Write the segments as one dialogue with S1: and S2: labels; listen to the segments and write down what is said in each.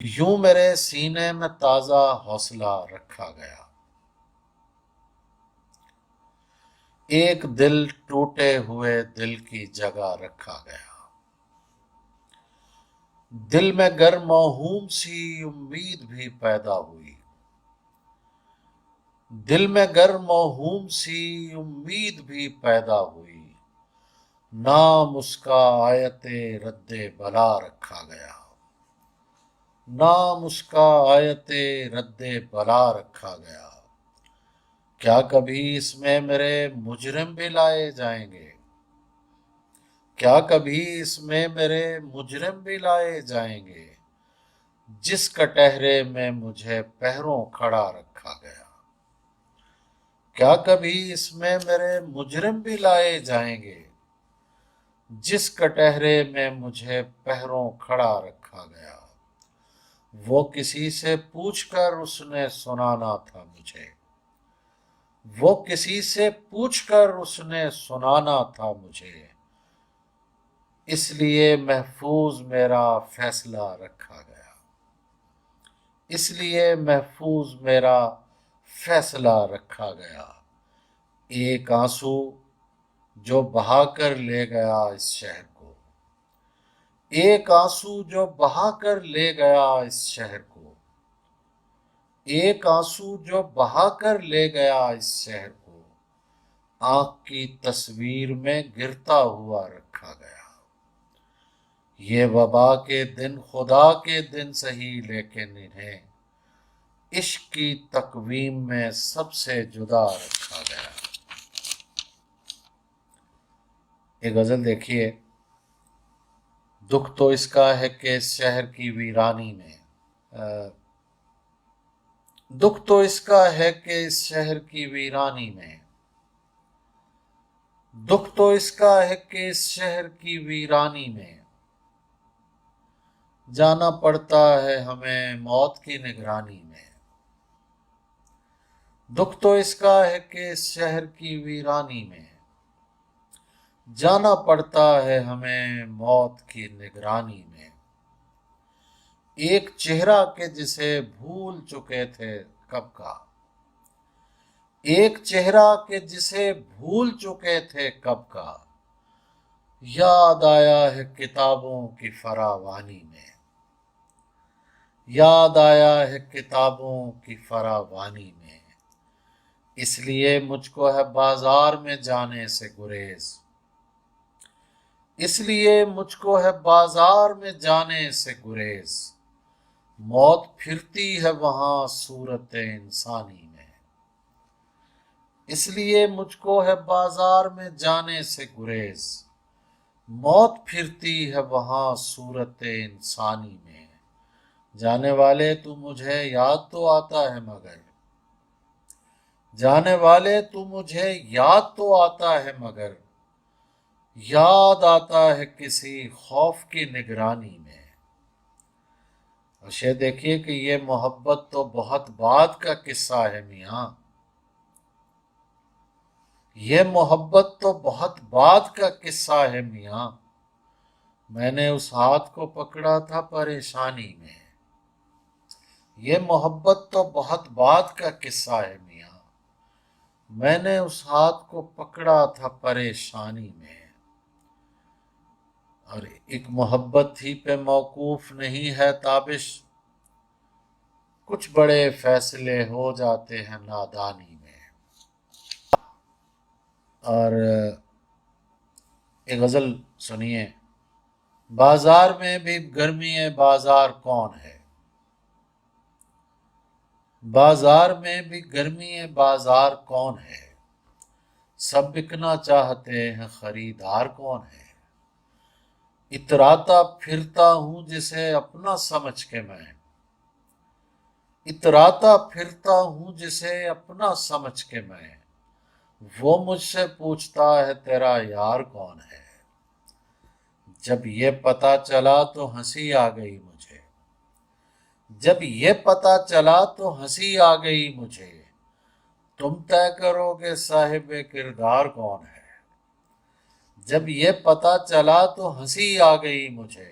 S1: یوں میرے سینے میں تازہ حوصلہ رکھا گیا، ایک دل ٹوٹے ہوئے دل کی جگہ رکھا گیا، دل میں گر موہوم سی امید بھی پیدا ہوئی، دل میں گر موہوم سی امید بھی پیدا ہوئی، نام اس کا آیت رد بلا رکھا گیا، نام اس کا آیت رد بلا رکھا گیا۔ کیا کبھی اس میں میرے مجرم بھی لائے جائیں گے؟ کیا کبھی اس میں میرے مجرم بھی لائے جائیں گے؟ جس کٹہرے میں مجھے پہروں کھڑا رکھا گیا۔ کیا کبھی اس میں میرے مجرم بھی لائے جائیں گے؟ جس کٹہرے میں مجھے پہروں کھڑا رکھا گیا۔ وہ کسی سے پوچھ کر اس نے سنانا تھا مجھے، وہ کسی سے پوچھ کر اس نے سنانا تھا مجھے، اس لیے محفوظ میرا فیصلہ رکھا گیا، اس لیے محفوظ میرا فیصلہ رکھا گیا۔ ایک آنسو جو بہا کر لے گیا اس شہر کو، ایک آنسو جو بہا کر لے گیا اس شہر کو، ایک آنسو جو بہا کر لے گیا اس شہر کو، آنکھ کی تصویر میں گرتا ہوا رکھا گیا۔ یہ وبا کے دن خدا کے دن سہی، لیکن انہیں عشق کی تقویم میں سب سے جدا رکھا گیا۔ یہ غزل دیکھیے، دکھ تو اس کا ہے کہ اس شہر کی ویرانی میں، دکھ تو اس کا ہے کہ اس شہر کی ویرانی میں، دکھ تو اس کا ہے کہ اس شہر کی ویرانی میں جانا پڑتا ہے ہمیں موت کی نگرانی میں، دکھ تو اس کا ہے کہ اس شہر کی ویرانی میں جانا پڑتا ہے ہمیں موت کی نگرانی میں۔ ایک چہرہ کہ جسے بھول چکے تھے کب کا، ایک چہرہ کہ جسے بھول چکے تھے کب کا، یاد آیا ہے کتابوں کی فراوانی میں، یاد آیا ہے کتابوں کی فراوانی میں، اس لیے مجھ کو ہے بازار میں جانے سے گریز، اس لیے مجھ کو ہے بازار میں جانے سے گریز، موت پھرتی ہے وہاں صورت انسانی میں، اس لیے مجھ کو ہے بازار میں جانے سے گریز، موت پھرتی ہے وہاں صورت انسانی میں۔ جانے والے تو مجھے یاد تو آتا ہے مگر، جانے والے تو مجھے یاد تو آتا ہے مگر، یاد آتا ہے کسی خوف کی نگرانی میں۔ یہ دیکھیے کہ یہ محبت تو بہت بعد کا قصہ ہے میاں، یہ محبت تو بہت بعد کا قصہ ہے میاں، میں نے اس ہاتھ کو پکڑا تھا پریشانی میں، یہ محبت تو بہت بعد کا قصہ ہے میاں، میں نے اس ہاتھ کو پکڑا تھا پریشانی میں۔ اور ایک محبت ہی پہ موقوف نہیں ہے تابش، کچھ بڑے فیصلے ہو جاتے ہیں نادانی میں۔ اور ایک غزل سنیے، بازار میں بھی گرمی ہے بازار کون ہے، بازار میں بھی گرمی ہے بازار کون ہے، سب بکنا چاہتے ہیں خریدار کون ہے، اتراتا پھرتا ہوں جسے اپنا سمجھ کے میں، اتراتا پھرتا ہوں جسے اپنا سمجھ کے میں، وہ مجھ سے پوچھتا ہے تیرا یار کون ہے، جب یہ پتا چلا تو ہنسی آ گئی مجھے، جب یہ پتا چلا تو ہنسی آ گئی مجھے، تم طے کرو گے صاحب کردار کون ہے، جب یہ پتا چلا تو ہنسی آ گئی مجھے،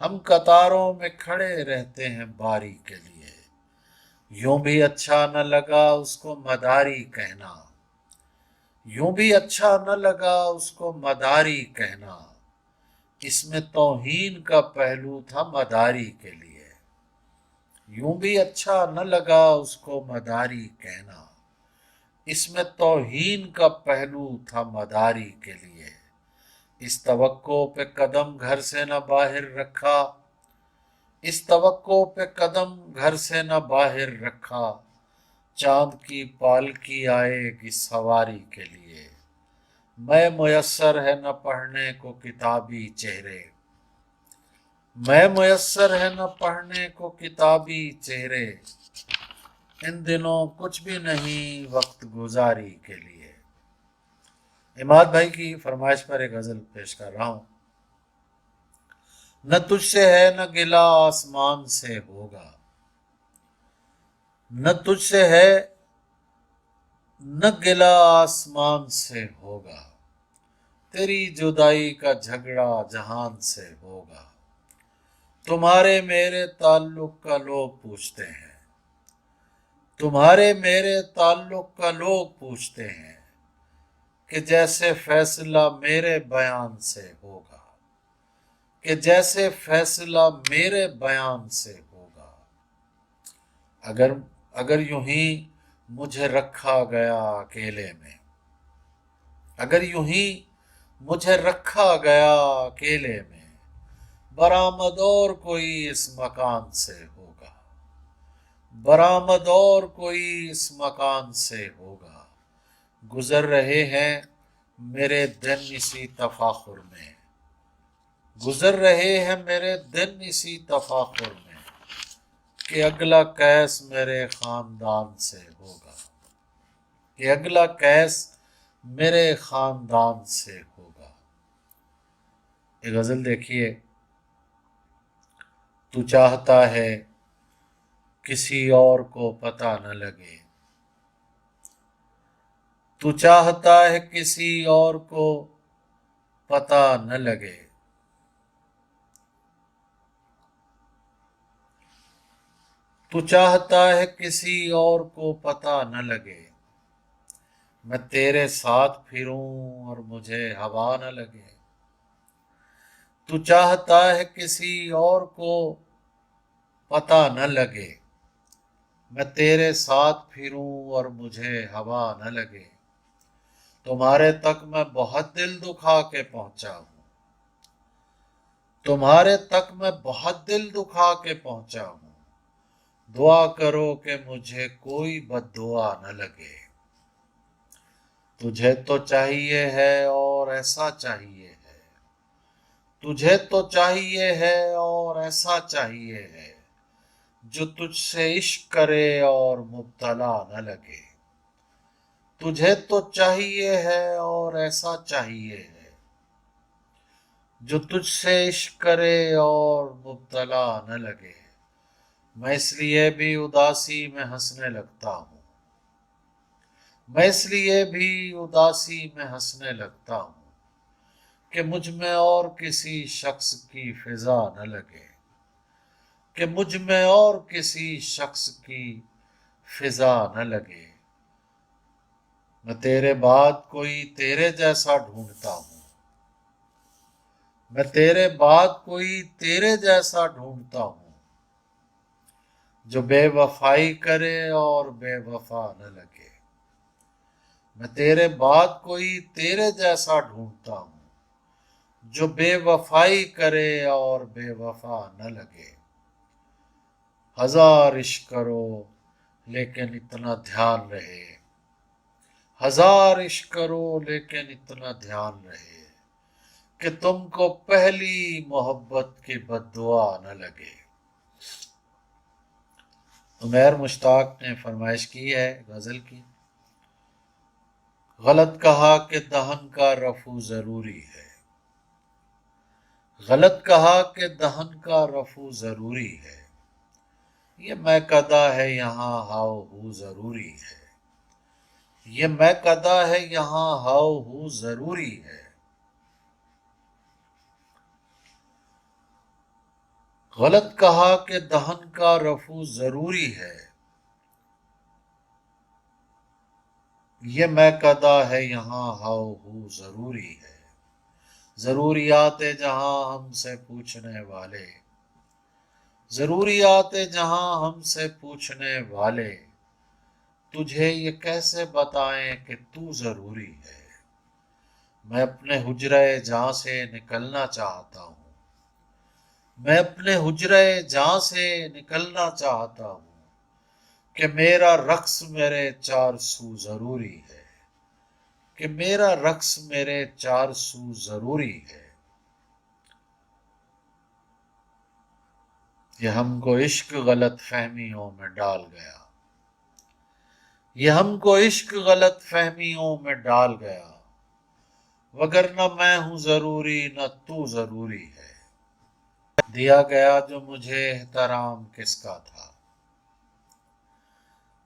S1: ہم قطاروں میں کھڑے رہتے ہیں باری کے لیے، یوں بھی اچھا نہ لگا اس کو مداری کہنا، یوں بھی اچھا نہ لگا اس کو مداری کہنا، اس میں توہین کا پہلو تھا مداری کے لیے، یوں بھی اچھا نہ لگا اس کو مداری کہنا، اس میں توہین کا پہلو تھا مداری کے لیے، اس توقع پہ قدم گھر سے نہ باہر رکھا، اس توقع پہ قدم گھر سے نہ باہر رکھا، چاند کی پالکی آئے گی سواری کے لیے، میں میسر ہے نہ پڑھنے کو کتابی چہرے، میں میسر ہے نہ پڑھنے کو کتابی چہرے، ان دنوں کچھ بھی نہیں وقت گزاری کے لیے۔ عماد بھائی کی فرمائش پر ایک غزل پیش کر رہا ہوں۔ نہ تجھ سے ہے نہ گلہ آسمان سے ہوگا، نہ تجھ سے ہے نہ گلہ آسمان سے ہوگا، تیری جدائی کا جھگڑا جہان سے ہوگا، تمہارے میرے تعلق کا لوگ پوچھتے ہیں، تمہارے میرے تعلق کا لوگ پوچھتے ہیں، کہ جیسے فیصلہ میرے بیان سے ہوگا، کہ جیسے فیصلہ میرے بیان سے ہوگا، اگر یوں ہی مجھے رکھا گیا اکیلے میں، اگر یوں ہی مجھے رکھا گیا اکیلے میں، برآمد اور کوئی اس مکان سے ہوگا، برآمد اور کوئی اس مکان سے ہوگا، گزر رہے ہیں میرے دن اسی تفاخر میں، گزر رہے ہیں میرے دن اسی تفاخر میں، کہ اگلا کیس میرے خاندان سے ہوگا، کہ اگلا کیس میرے خاندان سے ہوگا۔ یہ غزل دیکھیے، تو چاہتا ہے کسی اور کو پتہ نہ لگے، تو چاہتا ہے کسی اور کو پتہ نہ لگے، تو چاہتا ہے کسی اور کو پتہ نہ لگے، میں تیرے ساتھ پھروں اور مجھے ہوا نہ لگے، تو چاہتا ہے کسی اور کو پتہ نہ لگے، میں تیرے ساتھ پھروں اور مجھے ہوا نہ لگے، تمہارے تک میں بہت دل دکھا کے پہنچا ہوں، تمہارے تک میں بہت دل دکھا کے پہنچا ہوں، دعا کرو کہ مجھے کوئی بد دعا نہ لگے، تجھے تو چاہیے ہے اور ایسا چاہیے ہے، تجھے تو چاہیے ہے اور ایسا چاہیے ہے، جو تجھ سے عشق کرے اور مبتلا نہ لگے، تجھے تو چاہیے ہے اور ایسا چاہیے ہے، جو تجھ سے عشق کرے اور مبتلا نہ لگے، میں اس لیے بھی اداسی میں ہنسنے لگتا ہوں، میں اس لیے بھی اداسی میں ہنسنے لگتا ہوں، کہ مجھ میں اور کسی شخص کی فضا نہ لگے، کہ مجھ میں اور کسی شخص کی فضا نہ لگے، میں تیرے بعد کوئی تیرے جیسا ڈھونڈتا ہوں، میں تیرے بعد کوئی تیرے جیسا ڈھونڈتا ہوں، جو بے وفائی کرے اور بے وفا نہ لگے، میں تیرے بعد کوئی تیرے جیسا ڈھونڈتا ہوں، جو بے وفائی کرے اور بے وفا نہ لگے، ہزار عشق کرو لیکن اتنا دھیان رہے، ہزار عشق کرو لیکن اتنا دھیان رہے، کہ تم کو پہلی محبت کی بد دعا نہ لگے۔ عمیر مشتاق نے فرمائش کی ہے غزل کی، غلط کہا کہ دہن کا رفع ضروری ہے، غلط کہا کہ دہن کا رفع ضروری ہے، یہ میں قدا ہے یہاں ہاؤ ہو ضروری ہے، یہ میں قدا ہے یہاں ہاؤ ہو ضروری ہے، غلط کہا کہ دہن کا رفع ضروری ہے، یہ میں کدا ہے یہاں ہاؤ ہو ضروری ہے، ضروریات جہاں ہم سے پوچھنے والے، ضروریات جہاں ہم سے پوچھنے والے، تجھے یہ کیسے بتائیں کہ تو ضروری ہے، میں اپنے حجرہ جاں سے نکلنا چاہتا ہوں، میں اپنے حجرہ جاں سے نکلنا چاہتا ہوں، کہ میرا رقص میرے چار سو ضروری ہے، کہ میرا رقص میرے چار سو ضروری ہے، یہ ہم کو عشق غلط فہمیوں میں ڈال گیا، یہ ہم کو عشق غلط فہمیوں میں ڈال گیا، وگرنہ میں ہوں ضروری نہ تو ضروری ہے، دیا گیا جو مجھے احترام کس کا تھا،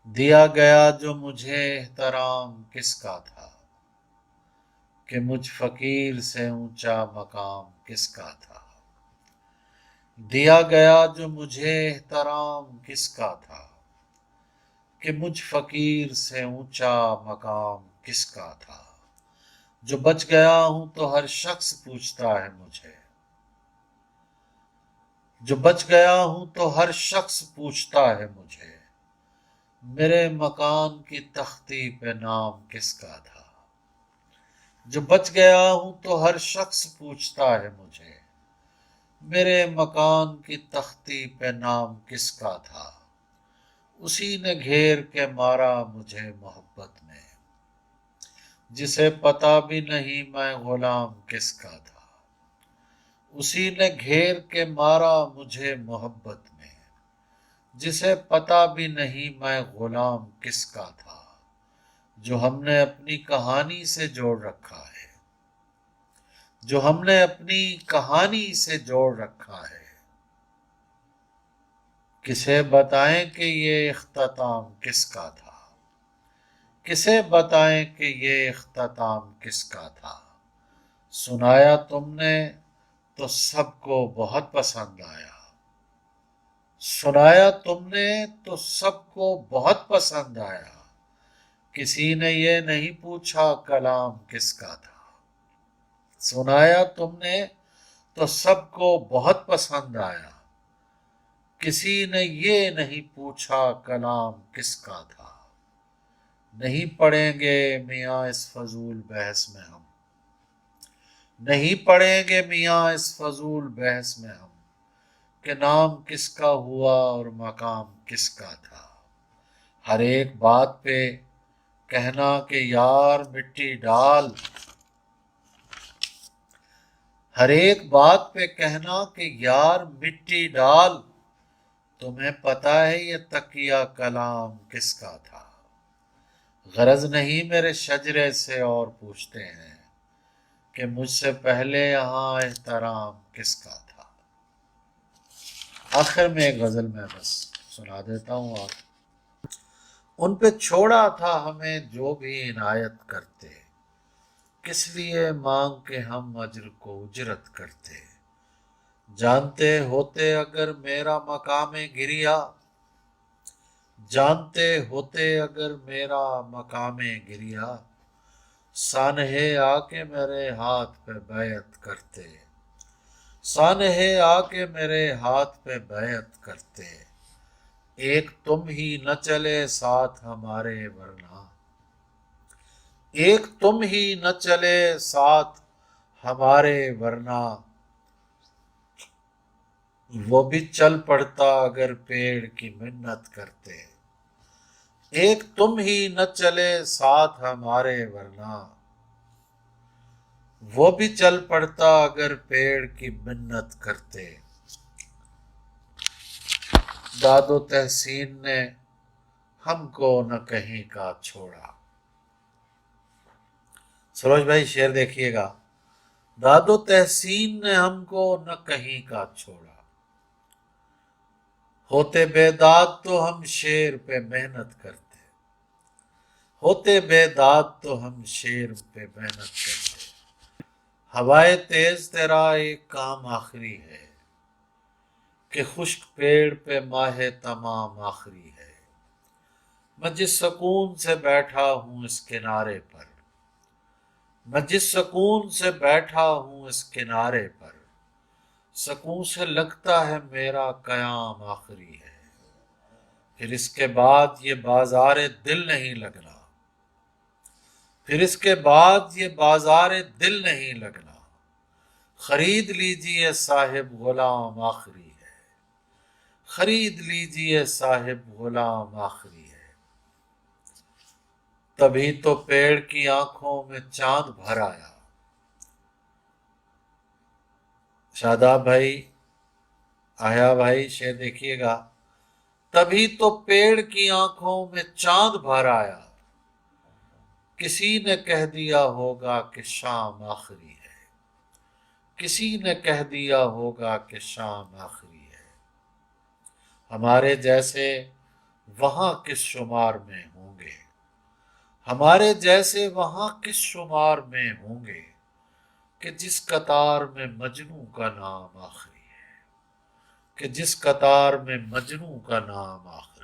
S1: دیا گیا جو مجھے احترام کس کا تھا، کہ مجھ فقیر سے اونچا مقام کس کا تھا، دیا گیا جو مجھے احترام کس کا تھا، کہ مجھ فقیر سے اونچا مقام کس کا تھا، جو بچ گیا ہوں تو ہر شخص پوچھتا ہے مجھے، جو بچ گیا ہوں تو ہر شخص پوچھتا ہے مجھے، میرے مکان کی تختی پہ نام کس کا تھا، جو بچ گیا ہوں تو ہر شخص پوچھتا ہے مجھے، میرے مکان کی تختی پہ نام کس کا تھا، اسی نے گھیر کے مارا مجھے محبت میں، جسے پتا بھی نہیں میں غلام کس کا تھا، اسی نے گھیر کے مارا مجھے محبت میں، جسے پتا بھی نہیں میں غلام کس کا تھا، جو ہم نے اپنی کہانی سے جوڑ رکھا ہے، جو ہم نے اپنی کہانی سے جوڑ رکھا ہے، کسے بتائیں کہ یہ اختتام کس کا تھا، کسے بتائیں کہ یہ اختتام کس کا تھا، سنایا تم نے تو سب کو بہت پسند آیا، سنایا تم نے تو سب کو بہت پسند آیا، کسی نے یہ نہیں پوچھا کلام کس کا تھا، سنایا تم نے تو سب کو بہت پسند آیا، کسی نے یہ نہیں پوچھا کلام کس کا تھا، نہیں پڑیں گے میاں اس فضول بحث میں ہم، نہیں پڑیں گے میاں اس فضول بحث میں ہم، کہ نام کس کا ہوا اور مقام کس کا تھا، ہر ایک بات پہ کہنا کہ یار مٹی ڈال، ہر ایک بات پہ کہنا کہ یار مٹی ڈال، تمہیں پتہ ہے یہ تقیہ کلام کس کا تھا، غرض نہیں میرے شجرے سے اور پوچھتے ہیں کہ مجھ سے پہلے یہاں احترام کس کا تھا۔ آخر میں ایک غزل میں بس سنا دیتا ہوں، اور ان پہ چھوڑا تھا ہمیں جو بھی عنایت کرتے، کس لیے مانگ کے ہم اجر کو اجرت کرتے، جانتے ہوتے اگر میرا مقام گریا، جانتے ہوتے اگر میرا مقام گریا، سانحے آ کے میرے ہاتھ پہ بیعت کرتے، سانحے آ کے میرے ہاتھ پہ بیعت کرتے، ایک تم ہی نہ چلے ساتھ ہمارے ورنہ، ایک تم ہی نہ چلے ساتھ ہمارے ورنہ، وہ بھی چل پڑتا اگر پیڑ کی منت کرتے، ایک تم ہی نہ چلے ساتھ ہمارے ورنہ، وہ بھی چل پڑتا اگر پیڑ کی منت کرتے، داد و تحسین نے ہم کو نہ کہیں کا چھوڑا۔ سروج بھائی شعر دیکھیے گا، داد و تحسین نے ہم کو نہ کہیں کا چھوڑا، ہوتے بیداد تو ہم شعر پہ محنت کرتے، ہوتے بیداد تو ہم شعر پہ محنت کرتے، ہوائے تیز تیرا ایک کام آخری ہے، کہ خشک پیڑ پہ ماہ تمام آخری ہے۔ میں جس سکون سے بیٹھا ہوں اس کنارے پر، میں جس سکون سے بیٹھا ہوں اس کنارے پر، سکون سے لگتا ہے میرا قیام آخری ہے۔ پھر اس کے بعد یہ بازار دل نہیں لگنا، پھر اس کے بعد یہ بازار دل نہیں لگنا، خرید لیجئے صاحب غلام آخری ہے، خرید لیجئے صاحب غلام آخری ہے۔ تبھی تو پیڑ کی آنکھوں میں چاند بھر آیا۔ شاداب بھائی، آیا بھائی، شعر دیکھیے گا۔ تبھی تو پیڑ کی آنکھوں میں چاند بھر آیا، کسی نے کہہ دیا ہوگا کہ شام آخری ہے، کسی نے کہہ دیا ہوگا کہ شام آخری ہے۔ ہمارے جیسے وہاں کس شمار میں ہوں گے، ہمارے جیسے وہاں کس شمار میں ہوں گے، کہ جس قطار میں مجنوں کا نام آخری ہے، کہ جس قطار میں مجنوں کا نام آخری ہے۔